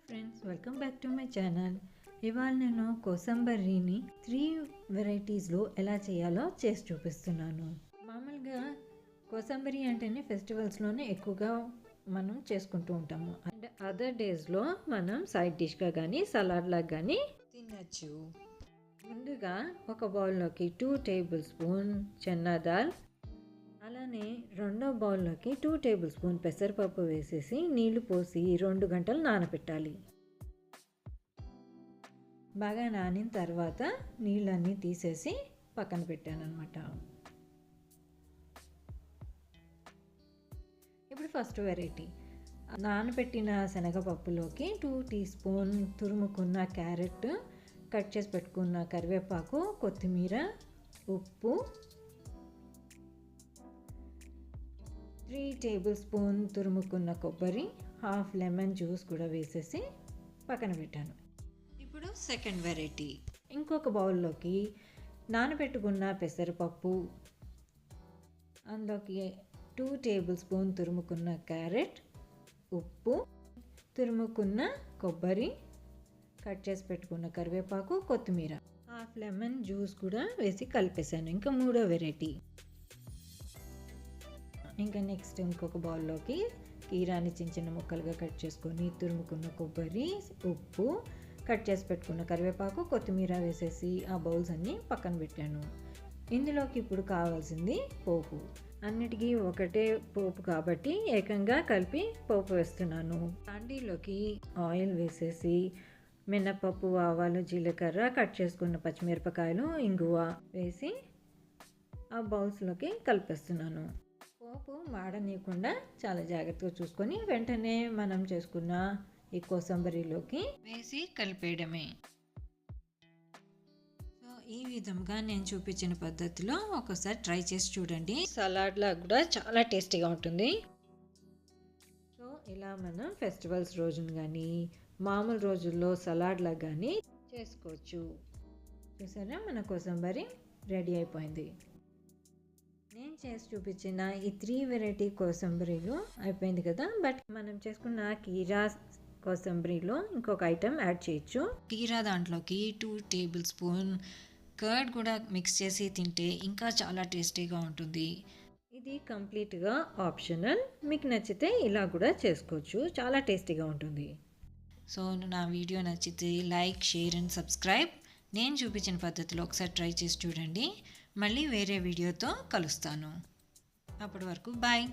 Friends, welcome back to my channel. ఇవాళ నేను కోసంబరిని 3 వెరైటీస్లో ఎలా చేయాలో చేసి చూపిస్తున్నాను. మామూలుగా కోసంబరి అంటేనే ఫెస్టివల్స్లోనే ఎక్కువగా మనం చేసుకుంటూ ఉంటాము. అండ్ అదర్ డేస్లో మనం సైడ్ డిష్గా కానీ సలాడ్లాగా కానీ తినచ్చు. ముందుగా ఒక బౌల్లోకి 2 టేబుల్ స్పూన్ చెన్నా దాల్, అలానే రెండో బౌల్లోకి 2 టేబుల్ స్పూన్ పెసరపప్పు వేసేసి నీళ్లు పోసి 2 గంటలు నానబెట్టాలి. బాగా నానిన తర్వాత నీళ్ళన్నీ తీసేసి పక్కన పెట్టాను అనమాట. ఇప్పుడు ఫస్ట్ వెరైటీ, నానబెట్టిన శనగపప్పులోకి 2 టీ స్పూన్ తురుముకున్న క్యారెట్, కట్ చేసి పెట్టుకున్న కరివేపాకు, కొత్తిమీర, ఉప్పు, 3 టేబుల్ స్పూన్ తురుముకున్న కొబ్బరి, హాఫ్ లెమన్ జ్యూస్ కూడా వేసేసి పక్కన పెట్టాను. ఇప్పుడు సెకండ్ వెరైటీ, ఇంకొక బౌల్లోకి నానబెట్టుకున్న పెసరపప్పు, అందులోకి 2 టేబుల్ స్పూన్ తురుముకున్న క్యారెట్, ఉప్పు, తురుముకున్న కొబ్బరి, కట్ చేసి పెట్టుకున్న కరివేపాకు, కొత్తిమీర, హాఫ్ లెమన్ జ్యూస్ కూడా వేసి కలిపేశాను. ఇంకా మూడో వెరైటీ, ఇంకా నెక్స్ట్ ఇంకొక బౌల్లోకి కీరాని చిన్న చిన్న ముక్కలుగా కట్ చేసుకొని తురుముకున్న కొబ్బరి, ఉప్పు, కట్ చేసి పెట్టుకున్న కరివేపాకు, కొత్తిమీర వేసేసి ఆ బౌల్స్ అన్నీ పక్కన పెట్టాను. ఇందులోకి ఇప్పుడు కావాల్సింది పోపు. అన్నిటికీ ఒకటే పోపు కాబట్టి ఏకంగా కలిపి పోపు వేస్తున్నాను. తాండీలోకి ఆయిల్ వేసేసి మినపప్పు, ఆవాలు, జీలకర్ర, కట్ చేసుకున్న పచ్చిమిరపకాయలు, ఇంగువ వేసి ఆ బౌల్స్లోకి కలిపేస్తున్నాను. పోపు మాడనీయకుండా చాలా జాగ్రత్తగా చూసుకొని వెంటనే మనం చేసుకున్న ఈ కోసంబరిలోకి వేసి కలిపేయడమే. సో ఈ విధంగా నేను చూపించిన పద్ధతిలో ఒకసారి ట్రై చేసి చూడండి. సలాడ్లా కూడా చాలా టేస్టీగా ఉంటుంది. సో ఇలా మనం ఫెస్టివల్స్ రోజున కానీ మామూలు రోజుల్లో సలాడ్లా కానీ చేసుకోవచ్చు. చూసారా, మన కోసంబరి రెడీ అయిపోయింది. నేను చేసి చూపించిన ఈ 3 వెరైటీ కోసంబరీలు అయిపోయింది కదా. బట్ మనం చేసుకున్న కీరా కోసంబరీలో ఇంకొక ఐటెం యాడ్ చేయొచ్చు. కీరా దాంట్లోకి 2 టేబుల్ స్పూన్ కర్డ్ కూడా మిక్స్ చేసి తింటే ఇంకా చాలా టేస్టీగా ఉంటుంది. ఇది కంప్లీట్గా ఆప్షనల్. మీకు నచ్చితే ఇలా కూడా చేసుకోవచ్చు, చాలా టేస్టీగా ఉంటుంది. సో నా వీడియో నచ్చితే లైక్, షేర్ అండ్ సబ్స్క్రైబ్. నేను చూపించిన పద్ధతిలో ఒకసారి ట్రై చేసి చూడండి. మళ్ళీ వేరే వీడియోతో కలుస్తాను. అప్పటి వరకు బాయ్.